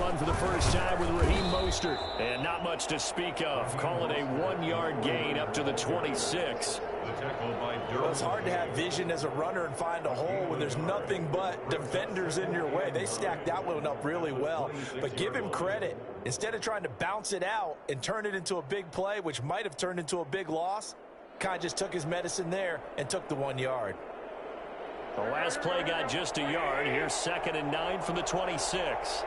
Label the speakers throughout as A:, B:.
A: run for the first time with Raheem Mostert. And not much to speak of. Call it a 1-yard gain up to the 26.
B: Well, it's hard to have vision as a runner and find a hole when there's nothing but defenders in your way. They stacked that one up really well. But give him credit. Instead of trying to bounce it out and turn it into a big play, which might have turned into a big loss, kind of just took his medicine there and took the 1 yard.
A: The last play got just a yard. Here's 2nd and 9 from the 26.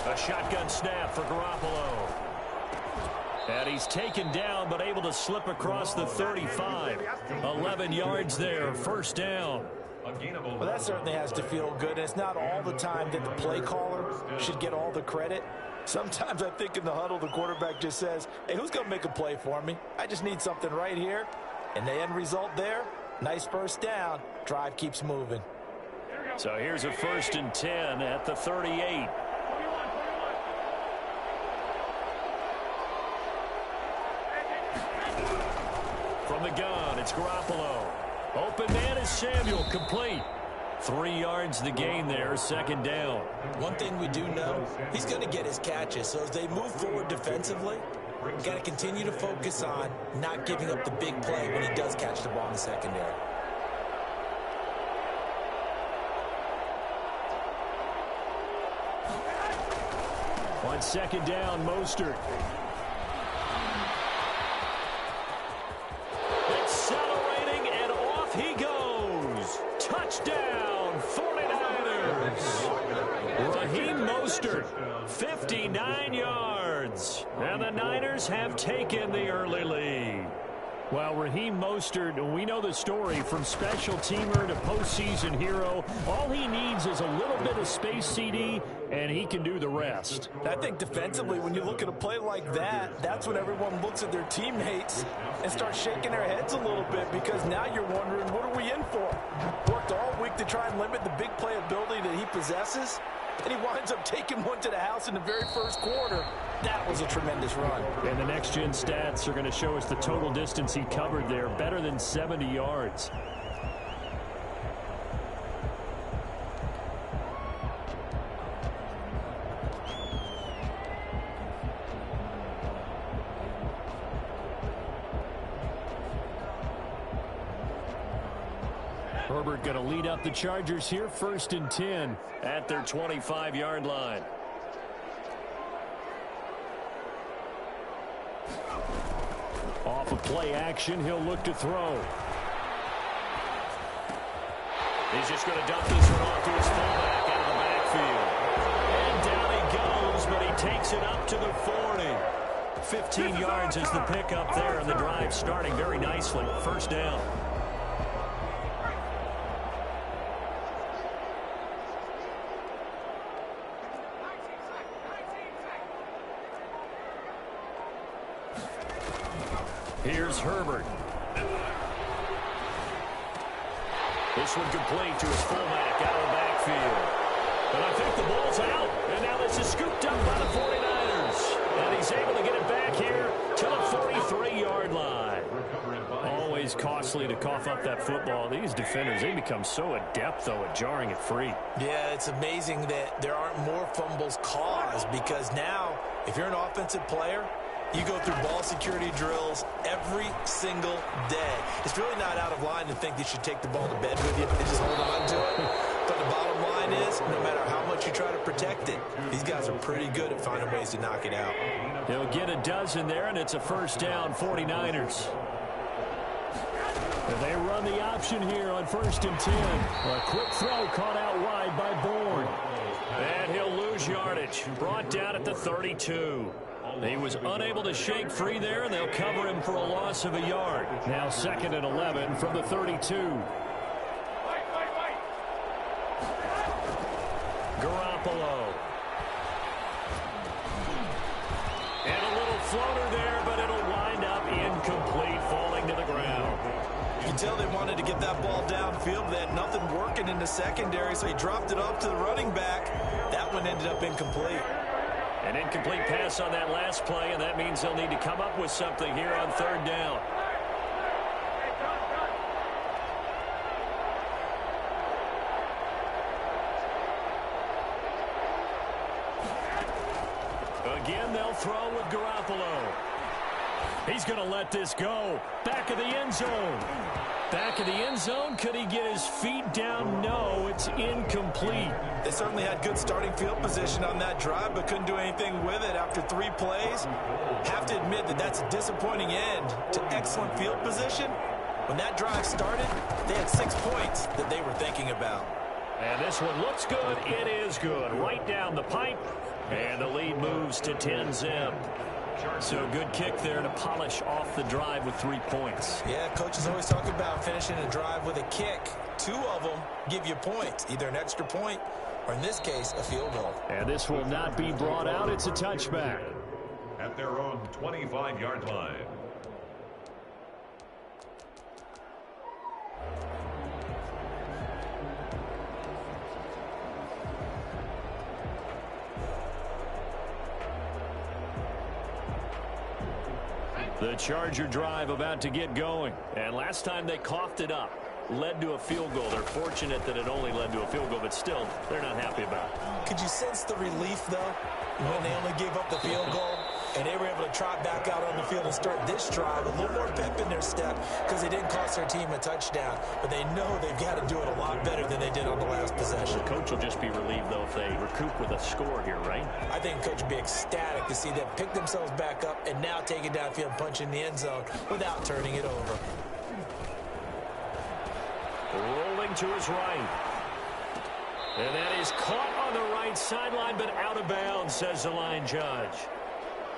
A: A shotgun snap for Garoppolo. And he's taken down but able to slip across the 35. 11 yards there, first down.
B: Well, that certainly has to feel good. And it's not all the time that the play caller should get all the credit. Sometimes I think in the huddle, the quarterback just says, hey, who's going to make a play for me? I just need something right here. And the end result there, nice first down. Drive keeps moving.
A: So here's a 1st and 10 at the 38. From the gun, it's Garoppolo. Open man is Samuel, complete. 3 yards the gain there, 2nd down.
B: One thing we do know, he's going to get his catches. So as they move forward defensively, got to continue to focus on not giving up the big play when he does catch the ball in the secondary.
A: On 2nd down, Mostert. Accelerating, and off he goes. Touchdown, 49ers. Raheem Mostert, 59 yards. And the Niners have taken the early lead. Well, Raheem Mostert, we know the story from special teamer to postseason hero. All he needs is a little bit of space, CD, and he can do the rest.
B: I think defensively, when you look at a play like that, that's when everyone looks at their teammates and starts shaking their heads a little bit, because now you're wondering, what are we in for? Worked all week to try and limit the big play ability that he possesses, and he winds up taking one to the house in the very first quarter. That was a tremendous run.
A: And the next-gen stats are going to show us the total distance he covered there, better than 70 yards. Herbert going to lead up the Chargers here, 1st and 10 at their 25-yard line. Off of play action, he'll look to throw. He's just going to dump this one off to his fullback out of the backfield. And down he goes, but he takes it up to the 40. 15 yards is the pickup there, and the drive starting very nicely. First down. Here's Herbert. This one complete to his fullback out of the backfield. But I think the ball's out. And now this is scooped up by the 49ers. And he's able to get it back here to the 43-yard line. Always costly to cough up that football. These defenders, they become so adept, though, at jarring it free.
B: Yeah, it's amazing that there aren't more fumbles caused, because now, if you're an offensive player, you go through ball security drills every single day. It's really not out of line to think that you should take the ball to bed with you and just hold on to it. But the bottom line is, no matter how much you try to protect it, these guys are pretty good at finding ways to knock it out.
A: He'll get a dozen there, and it's a first down, 49ers. They run the option here on 1st and 10. A quick throw caught out wide by Bourne. And he'll lose yardage. Brought down at the 32. He was unable to shake free there, and they'll cover him for a loss of a yard. Now 2nd and 11 from the 32. Garoppolo. And a little floater there, but it'll wind up incomplete, falling to the ground.
B: You can tell they wanted to get that ball downfield. They had nothing working in the secondary, so he dropped it off to the running back. That one ended up incomplete.
A: An incomplete pass on that last play, and that means they'll need to come up with something here on 3rd down. again, they'll throw with Garoppolo. He's going to let this go. Back of the end zone. Back of the end zone. Could he get his feet down? No, it's incomplete.
B: They certainly had good starting field position on that drive, but couldn't do anything with it after 3 plays. Have to admit that that's a disappointing end to excellent field position. When that drive started, they had 6 points that they were thinking about.
A: And this one looks good. It is good. Right down the pipe. And the lead moves to 10-zip. So a good kick there to polish off the drive with 3 points.
B: Yeah, coaches always talk about finishing a drive with a kick. 2 of them give you points, either an extra point or, in this case, a field goal.
A: And this will not be brought out. It's a touchback.
C: At their own 25-yard line.
A: The Charger drive about to get going. And last time they coughed it up, led to a field goal. They're fortunate that it only led to a field goal, but still, they're not happy about it.
B: Could you sense the relief, though, when they only gave up the field goal? And they were able to trot back out on the field and start this drive with a little more pep in their step because they didn't cost their team a touchdown. But they know they've got to do it a lot better than they did on the last possession.
A: The coach will just be relieved, though, if they recoup with a score here, right?
B: I think the coach would be ecstatic to see them pick themselves back up and now take it downfield and punch in the end zone without turning it over.
A: Rolling to his right. And that is caught on the right sideline, but out of bounds, says the line judge.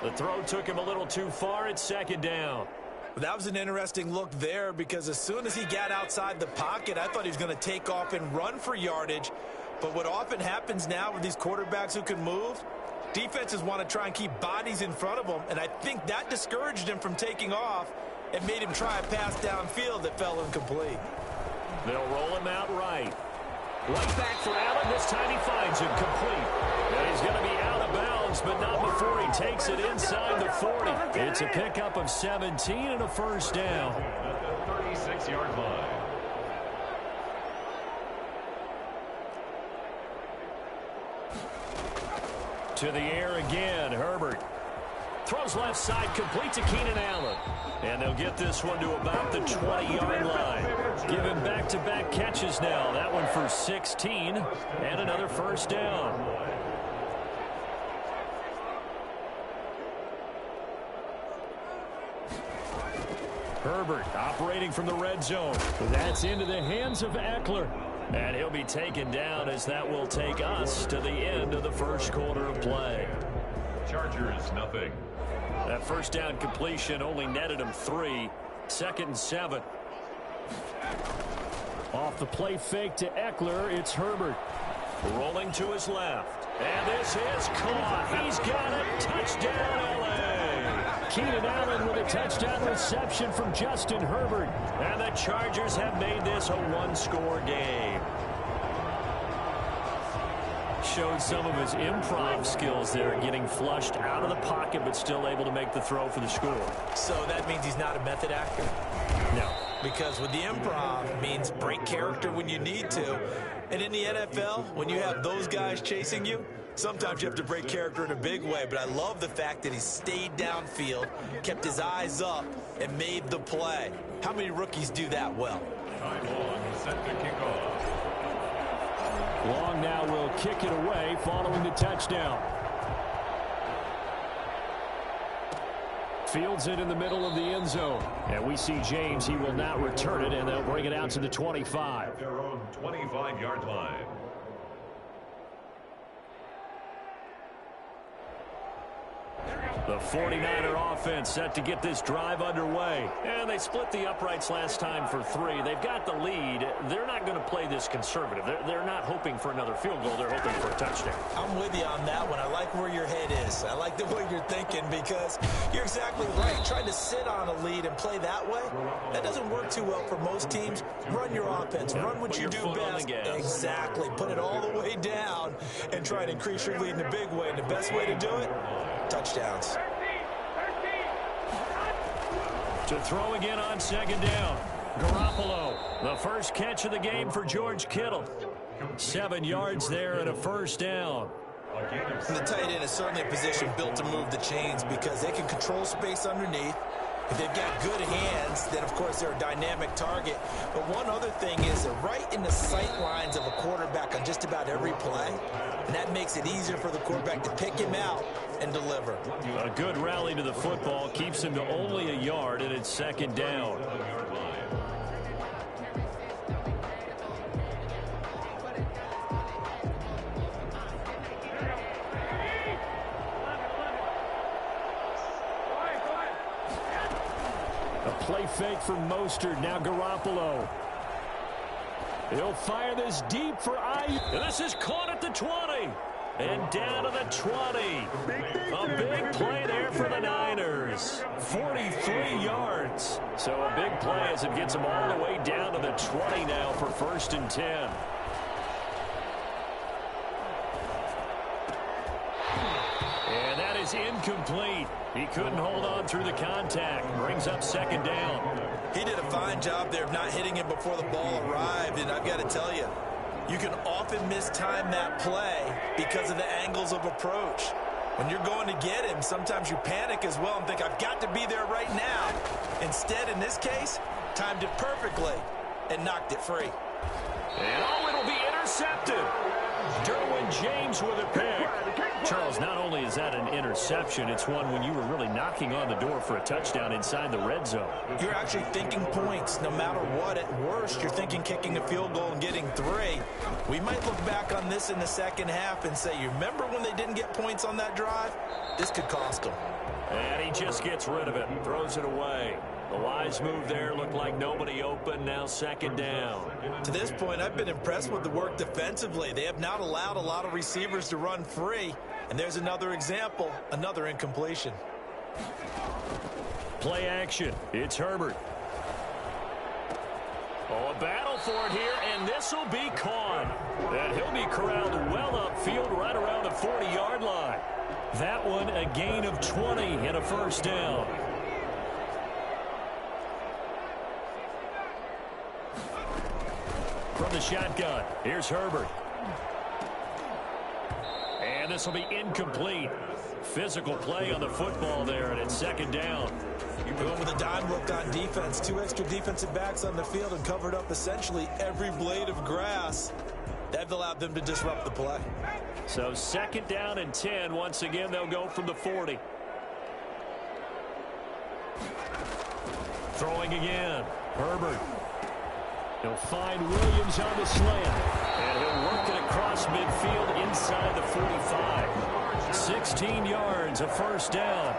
A: The throw took him a little too far. It's 2nd down.
B: That was an interesting look there because as soon as he got outside the pocket, I thought he was going to take off and run for yardage. But what often happens now with these quarterbacks who can move, defenses want to try and keep bodies in front of them, and I think that discouraged him from taking off and made him try a pass downfield that fell incomplete.
A: They'll roll him out right. Right back for Allen. This time he finds him complete. And he's going to be out of bounds, but not before he takes it inside the 40. It's a pickup of 17 and a first down.
C: At the 36-yard line.
A: To the air again, Herbert. Throws left side, complete to Keenan Allen. And they'll get this one to about the 20-yard line. Give him back-to-back catches now. That one for 16 and another first down. Herbert operating from the red zone. That's into the hands of Eckler. And he'll be taken down as that will take us to the end of the first quarter of play.
C: Chargers, nothing.
A: That first down completion only netted him 3. 2nd and 7. Off the play fake to Eckler, it's Herbert. Rolling to his left. And this is caught. He's got it. Touchdown, L.A. Keenan Allen with a touchdown reception from Justin Herbert. And the Chargers have made this a one-score game. Showed some of his improv skills there, getting flushed out of the pocket, but still able to make the throw for the score.
B: So that means he's not a method actor?
A: No.
B: Because with the improv, it means break character when you need to. And in the NFL, when you have those guys chasing you, sometimes you have to break character in a big way. But I love the fact that he stayed downfield, kept his eyes up, and made the play. How many rookies do that well?
C: Time long, set to kick off.
A: Long now will kick it away following the touchdown. Fields it in the middle of the end zone. And we see James. He will not return it, and they'll bring it out to the 25.
C: Their own 25-yard line.
A: The 49er offense set to get this drive underway. And they split the uprights last time for 3. They've got the lead. They're not going to play this conservative. They're not hoping for another field goal. They're hoping for a touchdown.
B: I'm with you on that one. I like where your head is. I like the way you're thinking because you're exactly right. Trying to sit on a lead and play that way, that doesn't work too well for most teams. Run your offense. Run what you do best. Exactly. Put it all the way down and try to increase your lead in a big way. And the best way to do it, touchdowns.
A: To throw again on 2nd down. Garoppolo, the first catch of the game for George Kittle. 7 yards there and a first down.
C: A gain of
B: And the tight end is certainly a position built to move the chains because they can control space underneath. If they've got good hands, then, of course, they're a dynamic target. But one other thing is they're right in the sight lines of a quarterback on just about every play. And that makes it easier for the quarterback to pick him out and deliver.
A: A good rally to the football keeps him to only a yard, and it's second down. Play fake from Mostert. Now Garoppolo. He'll fire this deep for Ayuk. This is caught at the 20. And down to the 20. A big play there for the Niners. 43 yards. So a big play as it gets them all the way down to the 20 now for 1st and 10. And that is incomplete. He couldn't hold on through the contact. Brings up second down.
B: He did a fine job there of not hitting him before the ball arrived. And I've got to tell you, you can often mistime that play because of the angles of approach. When you're going to get him, sometimes you panic as well and think, I've got to be there right now. Instead, in this case, timed it perfectly and knocked it free.
A: And it'll be intercepted. Derwin James with a pick. Charles, not only is that an interception, it's one when you were really knocking on the door for a touchdown inside the red zone.
B: You're actually thinking points no matter what. At worst, you're thinking kicking a field goal and getting 3. We might look back on this in the second half and say, you remember when they didn't get points on that drive? This could cost them.
A: And he just gets rid of it and throws it away. The wise move there, looked like nobody open, now second down.
B: To this point, I've been impressed with the work defensively. They have not allowed a lot of receivers to run free. And there's another example, another incompletion.
A: Play action. It's Herbert. Oh, a battle for it here, and this will be caught. And he'll be corralled well upfield right around the 40-yard line. That one a gain of 20 and a first down. From the shotgun, here's Herbert. And this will be incomplete. Physical play on the football there, and it's second down.
B: Going with a dime look on defense. 2 extra defensive backs on the field and covered up essentially every blade of grass. That allowed them to disrupt the play.
A: So second down and 10. Once again, they'll go from the 40. Throwing again. Herbert. He'll find Williams on the slant. And he'll work it across midfield inside the 45. 16 yards, a first down.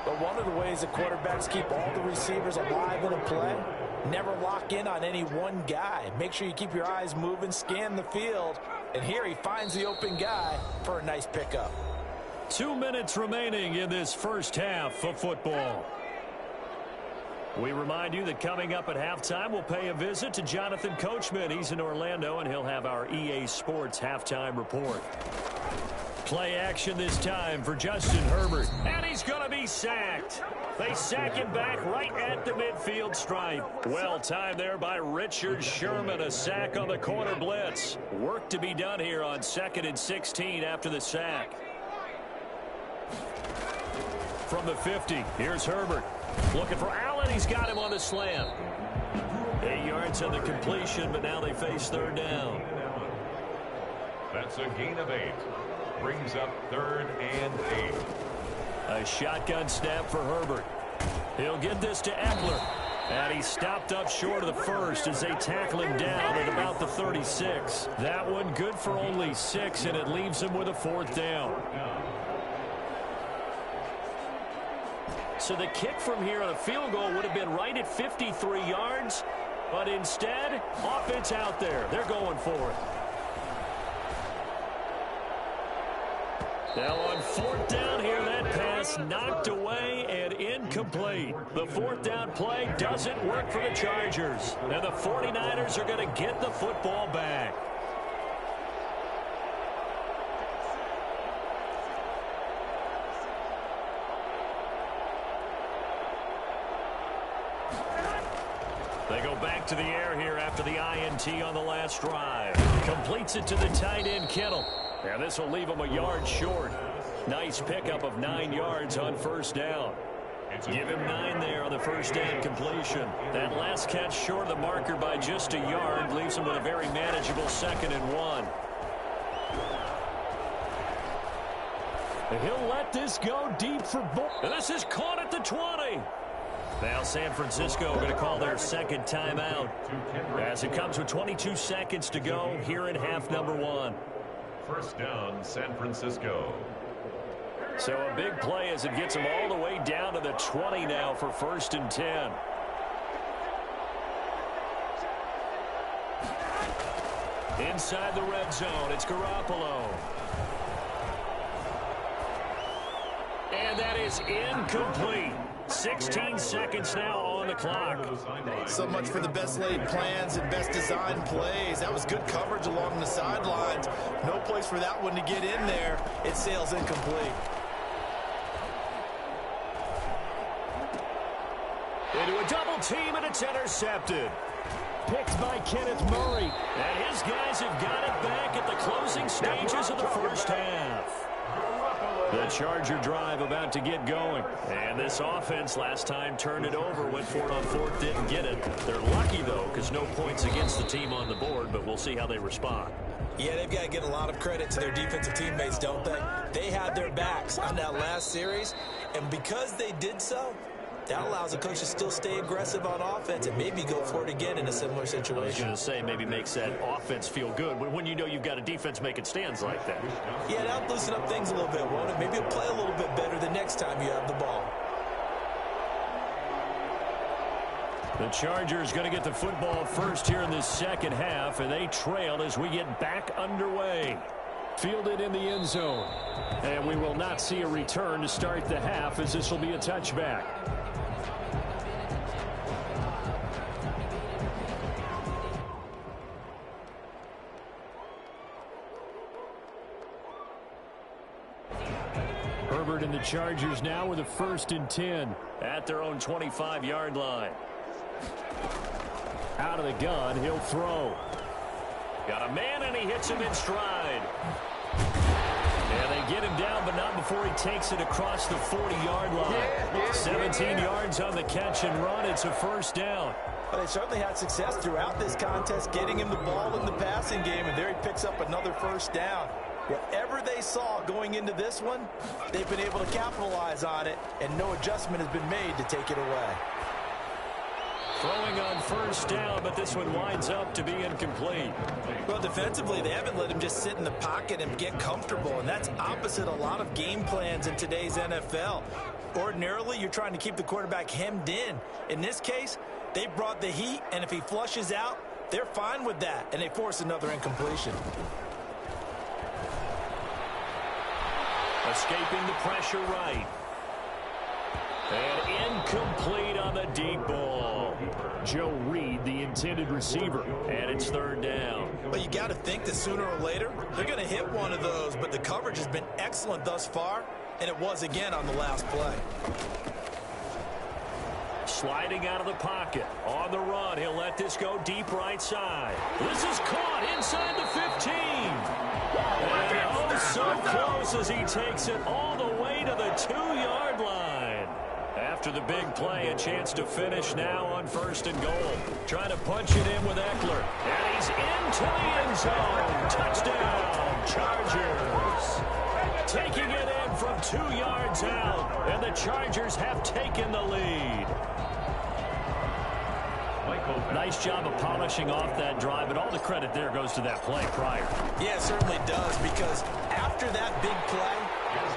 B: But one of the ways the quarterbacks keep all the receivers alive in a play, never lock in on any one guy. Make sure you keep your eyes moving, scan the field. And here he finds the open guy for a nice pickup.
A: 2 minutes remaining in this first half of football. We remind you that coming up at halftime, we'll pay a visit to Jonathan Coachman. He's in Orlando, and he'll have our EA Sports halftime report. Play action this time for Justin Herbert. And he's going to be sacked. They sack him back right at the midfield stripe. Well timed there by Richard Sherman. A sack on the corner blitz. Work to be done here on 2nd and 16 after the sack. From the 50, here's Herbert. Looking for Allen. He's got him on the slant. 8 yards on the completion, but now they face third down.
C: That's a gain of 8. Brings up 3rd and 8.
A: A shotgun snap for Herbert. He'll get this to Eckler. And he stopped up short of the first as they tackle him down at about the 36. That one good for only 6, and it leaves him with a 4th down. So the kick from here on a field goal would have been right at 53 yards. But instead, offense out there. They're going for it. Now on 4th down here, that pass knocked away and incomplete. The 4th down play doesn't work for the Chargers. And the 49ers are going to get the football back. They go back to the air here after the INT on the last drive. Completes it to the tight end, Kittle. And this will leave him a yard short. Nice pickup of 9 yards on first down. Give him 9 there on the first down completion. That last catch short of the marker by just a yard leaves him with a very manageable 2nd and 1. He'll let this go deep for Bull. And this is caught at the 20. Now San Francisco going to call their second timeout as it comes with 22 seconds to go here in half number 1.
C: First down, San Francisco.
A: So a big play as it gets them all the way down to the 20 now for 1st and 10. Inside the red zone, it's Garoppolo. And that is incomplete. 16 seconds now on the clock.
B: So much for the best laid plans and best designed plays. That was good coverage along the sidelines. No place for that one to get in there. It sails incomplete.
A: Into a double team, and it's intercepted. Picked by Kenneth Murray. And his guys have got it back at the closing stages of the first half. The Charger drive about to get going. And this offense last time turned it over, went for it on 4th, didn't get it. They're lucky, though, because no points against the team on the board, but we'll see how they respond.
B: Yeah, they've got to give a lot of credit to their defensive teammates, don't they? They had their backs on that last series, and because they did so, that allows the coach to still stay aggressive on offense and maybe go for it again in a similar situation.
A: I was going to say maybe makes that offense feel good when you know you've got a defense making stands like that.
B: Yeah, that'll loosen up things a little bit, won't it? Maybe it'll play a little bit better the next time you have the ball.
A: The Chargers going to get the football first here in this second half, and they trail as we get back underway. Fielded in the end zone. And we will not see a return to start the half as this will be a touchback. Herbert and the Chargers now with a 1st and 10 at their own 25-yard line. Out of the gun, he'll throw. Got a man, and he hits him in stride. And they get him down, but not before he takes it across the 40-yard line. 17 yards on the catch and run. It's a first down.
B: Well, they certainly had success throughout this contest, getting him the ball in the passing game, and there he picks up another first down. Whatever they saw going into this one, they've been able to capitalize on it, and no adjustment has been made to take it away.
A: Throwing on first down, but this one winds up to be incomplete.
B: Well, defensively, they haven't let him just sit in the pocket and get comfortable, and that's opposite a lot of game plans in today's NFL. Ordinarily, you're trying to keep the quarterback hemmed in. In this case, they brought the heat, and if he flushes out, they're fine with that, and they force another incompletion.
A: Escaping the pressure right. And incomplete on the deep ball. Joe Reed, the intended receiver, and it's 3rd down.
B: But you got to think that sooner or later, they're going to hit one of those, but the coverage has been excellent thus far, and it was again on the last play.
A: Sliding out of the pocket. On the run, he'll let this go deep right side. This is caught inside the 15. And oh, so close as he takes it all the way to the 2-yard line. After the big play, a chance to finish now on 1st and goal. Trying to punch it in with Eckler. And he's into the end zone. Touchdown, Chargers. Taking it in from 2 yards out. And the Chargers have taken the lead. Nice job of polishing off that drive, and all the credit there goes to that play prior.
B: Yeah, it certainly does, because after that big play,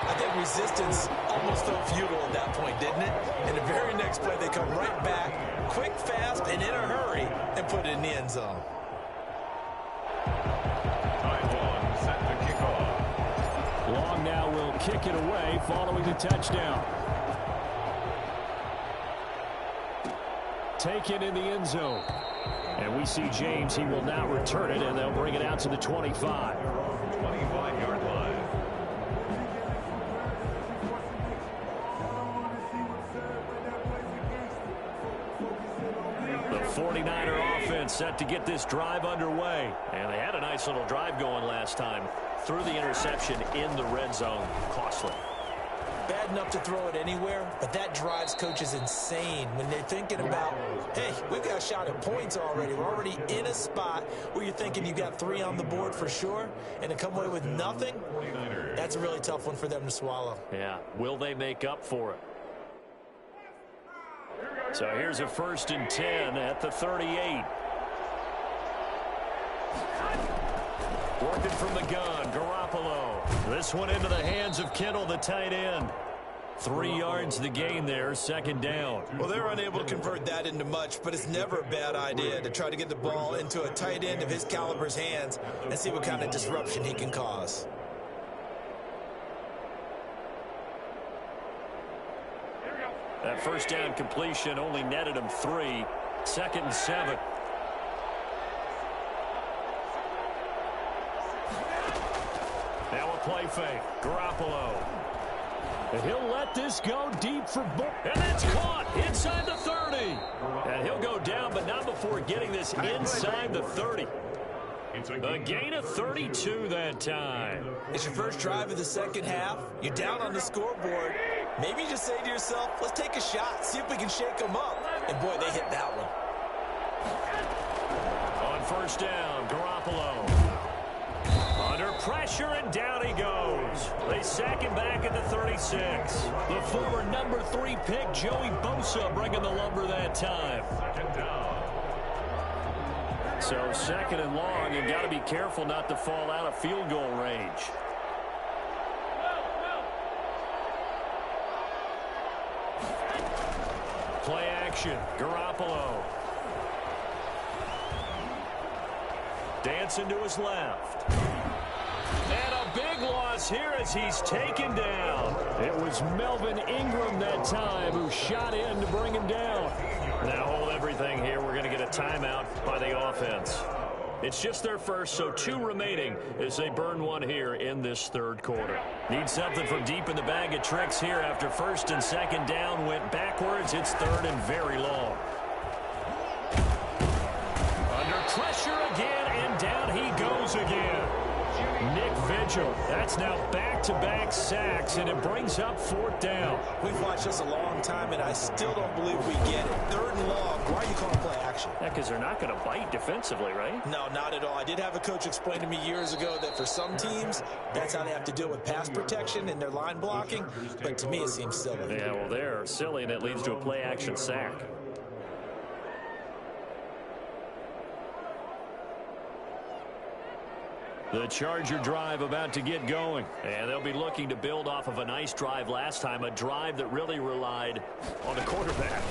B: I think resistance almost felt futile at that point, didn't it? And the very next play, they come right back, quick, fast, and in a hurry, and put it in the end zone.
C: Long set to kick off.
A: Long now will kick it away following the touchdown. Taken in the end zone. And we see James. He will now return it, and they'll bring it out to the 25.
C: 25-yard line.
A: The 49er offense set to get this drive underway. And they had a nice little drive going last time. Threw the interception in the red zone. Costly.
B: Bad enough to throw it anywhere, but that drives coaches insane when they're thinking about, hey, we've got a shot at points already. We're already in a spot where you're thinking you got 3 on the board for sure, and to come away with nothing, that's a really tough one for them to swallow.
A: Yeah, will they make up for it? So here's a 1st and 10 at the 38. Working from the gun, Garoppolo. This one into the hands of Kittle, the tight end. 3 yards the gain there, 2nd down.
B: Well, they're unable to convert that into much, but it's never a bad idea to try to get the ball into a tight end of his caliber's hands and see what kind of disruption he can cause.
A: That 1st down completion only netted him 3. 2nd and 7. Now a play fake. Garoppolo. And he'll let this go deep for and it's caught inside the 30. And he'll go down, but not before getting this inside the 30. A gain of 32 that time.
B: It's your first drive of the second half. You're down on the scoreboard. Maybe you just say to yourself, let's take a shot, see if we can shake them up. And boy, they hit that one.
A: On 1st down, Garoppolo. Under pressure, and down he goes. They sack him back at the 36. The former number 3 pick, Joey Bosa, bringing the lumber that time. So 2nd and long, you've got to be careful not to fall out of field goal range. Play action, Garoppolo. Dancing to his left. And a big loss here as he's taken down. It was Melvin Ingram that time who shot in to bring him down. Now hold everything here. We're going to get a timeout by the offense. It's just their first, so 2 remaining as they burn 1 here in this 3rd quarter. Need something from deep in the bag of tricks here after 1st and 2nd down went backwards. It's 3rd and very long. Under pressure again, and down he goes again. Nick Vigil, that's now back-to-back sacks, and it brings up 4th down.
B: We've watched this a long time, and I still don't believe we get it. 3rd and long. Why are you calling play action?
A: Yeah, because they're not going to bite defensively, right?
B: No, not at all. I did have a coach explain to me years ago that for some teams, that's how they have to deal with pass protection and their line blocking. But to me, it seems silly.
A: Yeah, well, they're silly, and it leads to a play-action sack. The Charger drive about to get going. And they'll be looking to build off of a nice drive last time, a drive that really relied on the quarterback.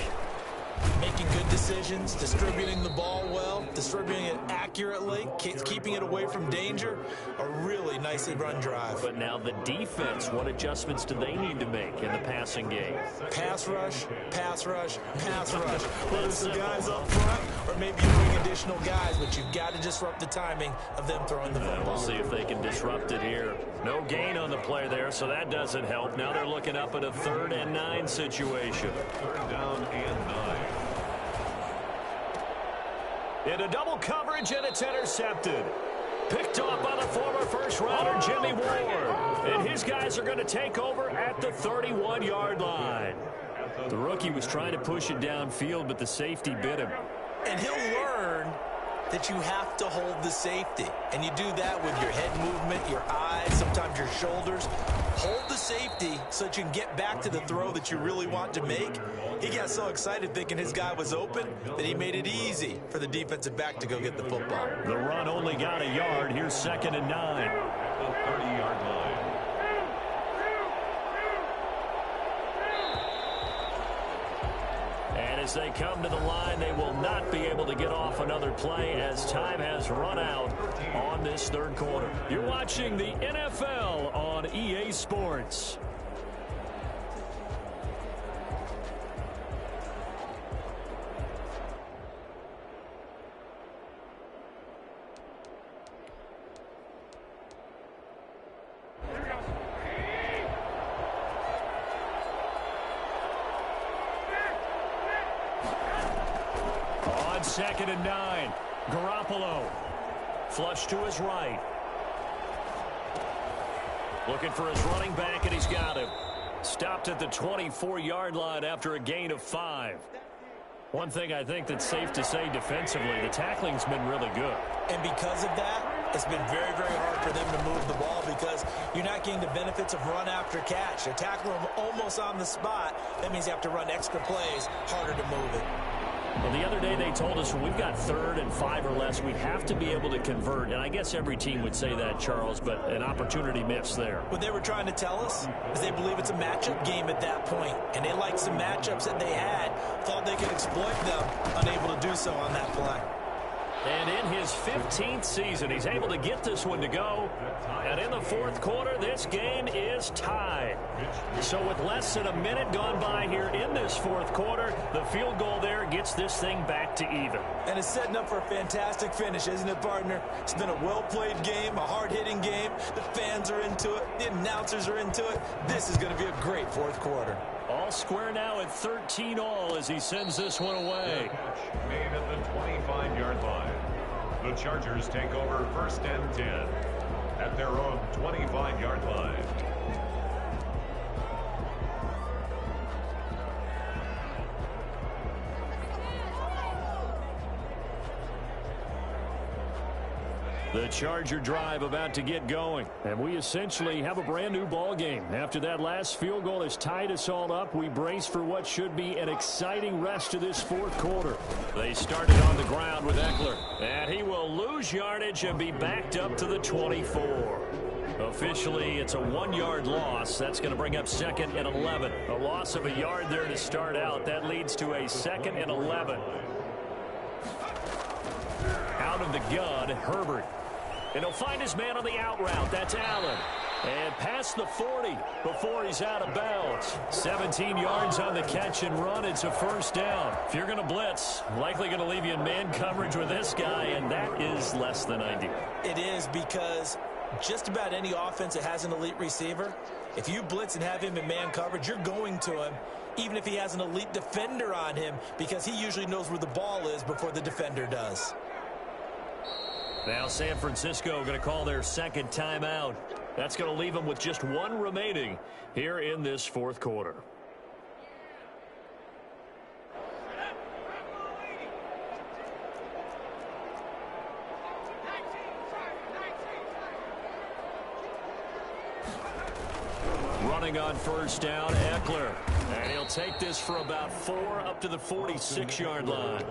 B: Making good decisions, distributing the ball well, distributing it accurately, keeping it away from danger. A really nicely run drive.
A: But now the defense, what adjustments do they need to make in the passing game?
B: Pass rush, pass rush, pass rush. Whether it's the guys up front or maybe you bring additional guys, but you've got to disrupt the timing of them throwing the football.
A: We'll see if they can disrupt it here. No gain on the play there, so that doesn't help. Now they're looking up at a 3rd and 9 situation.
C: 3rd down and 9.
A: Into double coverage, and it's intercepted. Picked off by the former first-rounder Jimmy Ward. And his guys are going to take over at the 31-yard line. The rookie was trying to push it downfield, but the safety bit him.
B: And he'll learn that you have to hold the safety. And you do that with your head movement, your eyes, sometimes your shoulders. Hold the safety so that you can get back to the throw that you really want to make. He got so excited thinking his guy was open that he made it easy for the defensive back to go get the football.
A: The run only got a yard. Here's 2nd and 9.
C: At the 30-yard line.
A: And as they come to the line, they will not be able to get off another play as time has run out on this 3rd quarter. You're watching the NFL on EA Sports. 2nd and 9. Garoppolo. Flush to his right. Looking for his running back, and he's got him. Stopped at the 24-yard line after a gain of 5. One thing I think that's safe to say defensively, the tackling's been really good.
B: And because of that, it's been very, very hard for them to move the ball because you're not getting the benefits of run after catch. They're tackling them almost on the spot. That means you have to run extra plays, harder to move it.
A: Well, the other day they told us when we've got 3rd and 5 or less, we have to be able to convert. And I guess every team would say that, Charles, but an opportunity missed there.
B: What they were trying to tell us is they believe it's a matchup game at that point, and they liked some matchups that they had, thought they could exploit them, unable to do so on that play.
A: And in his 15th season, he's able to get this one to go. And in the 4th quarter, this game is tied. So with less than a minute gone by here in this 4th quarter, the field goal there gets this thing back to even.
B: And it's setting up for a fantastic finish, isn't it, partner? It's been a well-played game, a hard-hitting game. The fans are into it. The announcers are into it. This is going to be a great 4th quarter.
A: All square now at 13 all as he sends this one away.
C: Made at the 25-yard line. The Chargers take over 1st and 10 at their own 25-yard line.
A: The Charger drive about to get going. And we essentially have a brand new ball game. After that last field goal has tied us all up, we brace for what should be an exciting rest of this 4th quarter. They started on the ground with Eckler. And he will lose yardage and be backed up to the 24. Officially, it's a 1-yard loss. That's going to bring up 2nd and 11. A loss of a yard there to start out. That leads to a 2nd and 11. Out of the gun, Herbert. And he'll find his man on the out route. That's Allen. And past the 40 before he's out of bounds. 17 yards on the catch and run. It's a 1st down. If you're going to blitz, likely going to leave you in man coverage with this guy, and that is less than ideal.
B: It is because just about any offense that has an elite receiver, if you blitz and have him in man coverage, you're going to him, even if he has an elite defender on him, because he usually knows where the ball is before the defender does.
A: Now San Francisco going to call their 2nd timeout. That's going to leave them with just 1 remaining here in this 4th quarter. Running on 1st down, Eckler. And he'll take this for about 4 up to the 46-yard line.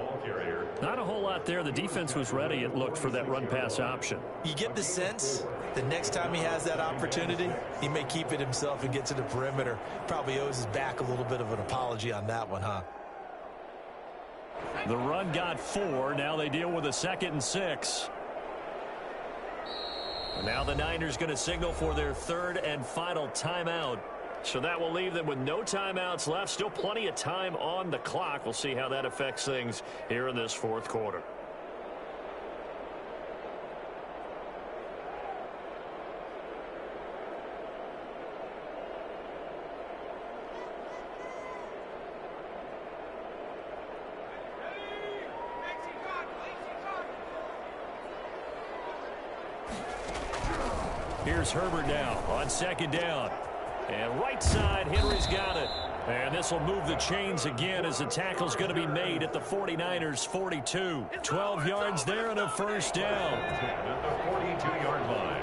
A: Not a whole lot there. The defense was ready, it looked, for that run-pass option.
B: You get the sense the next time he has that opportunity, he may keep it himself and get to the perimeter. Probably owes his back a little bit of an apology on that one, huh?
A: The run got 4. Now they deal with a 2nd and 6. And now the Niners going to signal for their 3rd and final timeout. So that will leave them with no timeouts left. Still plenty of time on the clock. We'll see how that affects things here in this 4th quarter. Here's Herbert now on 2nd down. And right side, Henry's got it. And this will move the chains again as the tackle's going to be made at the 49ers' 42. 12 yards there and a 1st down.
C: At the 42-yard line.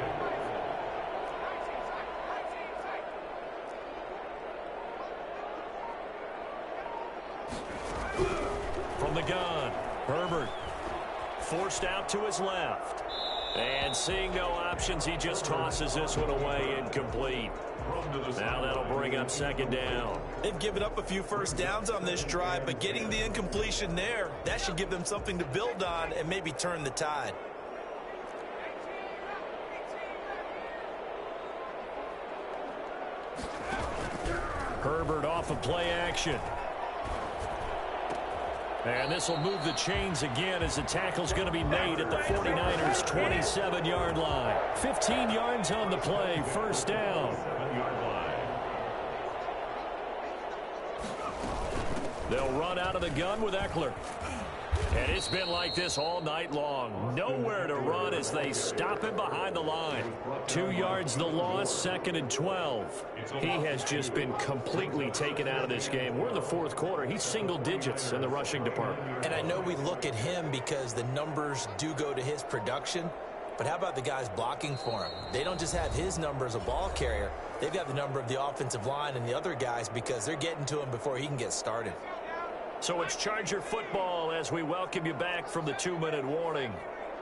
A: From the gun, Herbert forced out to his left. And seeing no options, he just tosses this one away incomplete. Now that'll bring up 2nd down.
B: They've given up a few 1st downs on this drive, but getting the incompletion there, that should give them something to build on and maybe turn the tide.
A: Herbert off of play action. And this will move the chains again as the tackle's going to be made at the 49ers' 27-yard line. 15 yards on the play, 1st down. They'll run out of the gun with Eckler. And it's been like this all night long. Nowhere to run as they stop him behind the line. 2 yards the loss, 2nd and 12. He has just been completely taken out of this game. We're in the fourth quarter. He's single digits in the rushing department.
B: And I know we look at him because the numbers do go to his production. But how about the guys blocking for him? They don't just have his number as a ball carrier. They've got the number of the offensive line and the other guys because they're getting to him before he can get started.
A: So it's Charger football as we welcome you back from the 2-minute warning.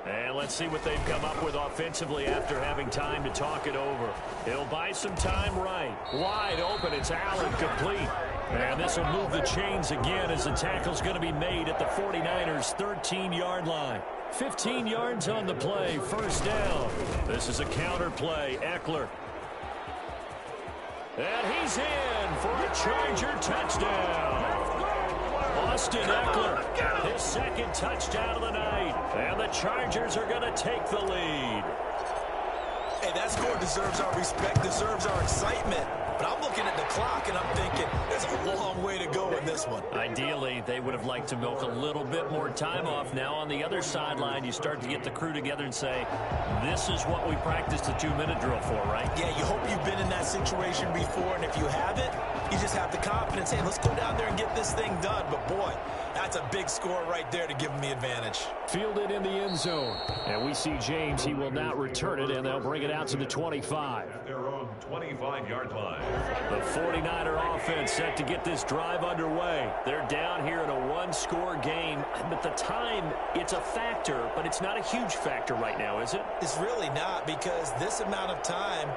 A: And let's see what they've come up with offensively after having time to talk it over. He'll buy some time right. Wide open, it's Allen complete. And this will move the chains again as the tackle's going to be made at the 49ers' 13-yard line. 15 yards on the play, first down. This is a counter play, Eckler. And he's in for a Charger touchdown. Austin Eckler, his second touchdown of the night. And the Chargers are going to take the lead.
B: Hey, that score deserves our respect, deserves our excitement. But I'm looking at the clock, and I'm thinking there's a long way to go in this one.
A: Ideally, they would have liked to milk a little bit more time off. Now on the other sideline, you start to get the crew together and say, this is what we practiced the 2-minute drill for, right?
B: Yeah, you hope you've been in that situation before, and if you haven't, you just have the confidence, hey, let's go down there and get this thing done. But, boy, that's a big score right there to give them the advantage.
A: Fielded in the end zone. And we see James. He will not return it, and they'll bring it out to the 25.
C: At their own 25-yard line.
A: The 49er offense set to get this drive underway. They're down here in a one-score game. But the time, it's a factor, but it's not a huge factor right now, is it?
B: It's really not, because this amount of time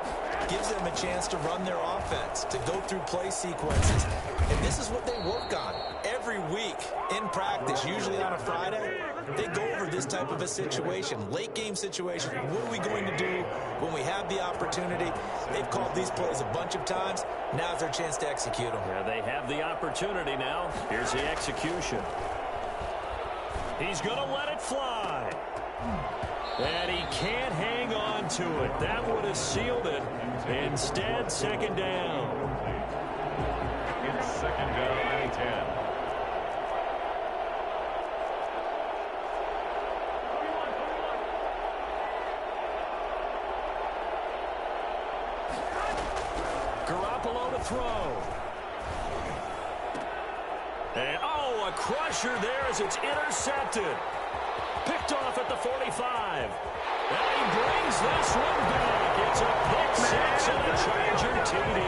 B: gives them a chance to run their offense, to go through play sequences. And this is what they work on every week in practice, usually on a Friday. They go over this type of a situation, late game situation. What are we going to do when we have the opportunity? They've called these plays a bunch of times. Now's their chance to execute them.
A: Yeah, they have the opportunity now. Here's the execution. He's going to let it fly. And he can't hang on to it. That would have sealed it. Instead, second down.
C: It's second down and 10.
A: Garoppolo to throw. And, a crusher there as it's intercepted. Picked off at the 45. And he brings this one back. It's a pick six and a Charger TD.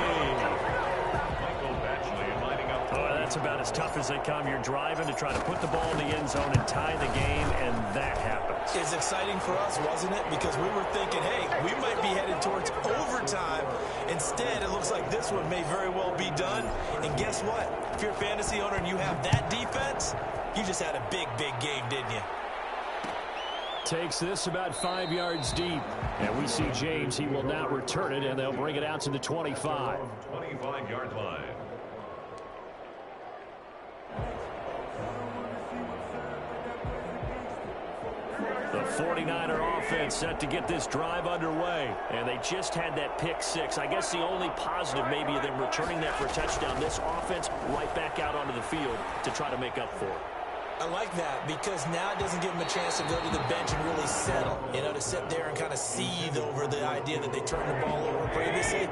C: Michael Batchley lining up.
A: That's about as tough as they come. You're driving to try to put the ball in the end zone and tie the game, and that happens.
B: It's exciting for us, wasn't it? Because we were thinking, hey, we might be headed towards overtime. Instead, it looks like this one may very well be done. And guess what? If you're a fantasy owner and you have that defense, you just had a big, big game, didn't you?
A: Takes this about 5 yards deep. And we see James. He will not return it, and they'll bring it out to the 25.
C: 25-yard line.
A: The 49er offense set to get this drive underway. And they just had that pick six. I guess the only positive maybe of them returning that for a touchdown. This offense right back out onto the field to try to make up for it.
B: I like that because now it doesn't give them a chance to go to the bench and really settle, to sit there and kind of seethe over the idea that they turned the ball over previously.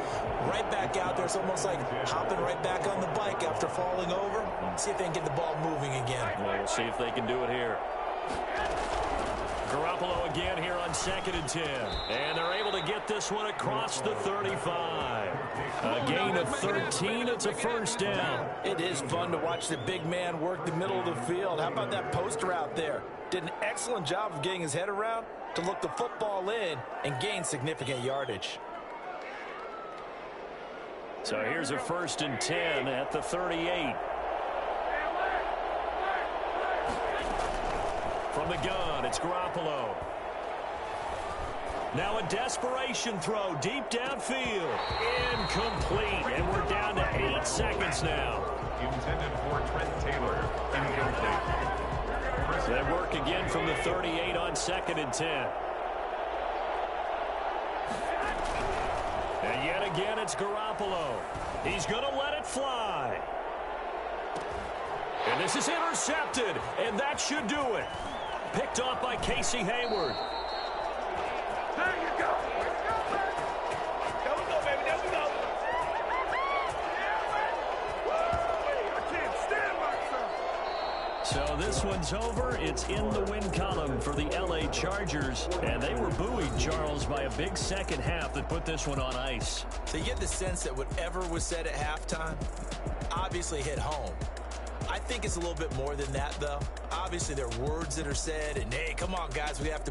B: Right back out there, it's almost like hopping right back on the bike after falling over. See if they can get the ball moving again.
A: Well, we'll see if they can do it here. Garoppolo again here on 2nd and 10. And they're able to get this one across the 35. A gain of 13. It's a first down.
B: It is fun to watch the big man work the middle of the field. How about that post route there? Did an excellent job of getting his head around to look the football in and gain significant yardage.
A: So here's a 1st and 10 at the 38. From the gun, it's Garoppolo. Now a desperation throw deep downfield. Incomplete. And we're down to 8 seconds now.
C: Intended for Trent Taylor. Incomplete.
A: They work again from the 38 on 2nd and 10. And yet again, it's Garoppolo. He's going to let it fly. And this is intercepted, and that should do it. Picked off by Casey Hayward.
D: There you go. There we go, baby. There we go. I can't stand myself.
A: So this one's over. It's in the win column for the LA Chargers. And they were buoyed, Charles, by a big second half that put this one on ice.
B: So you get the sense that whatever was said at halftime obviously hit home. I think it's a little bit more than that, though. Obviously, there are words that are said, and, hey, come on, guys, we have to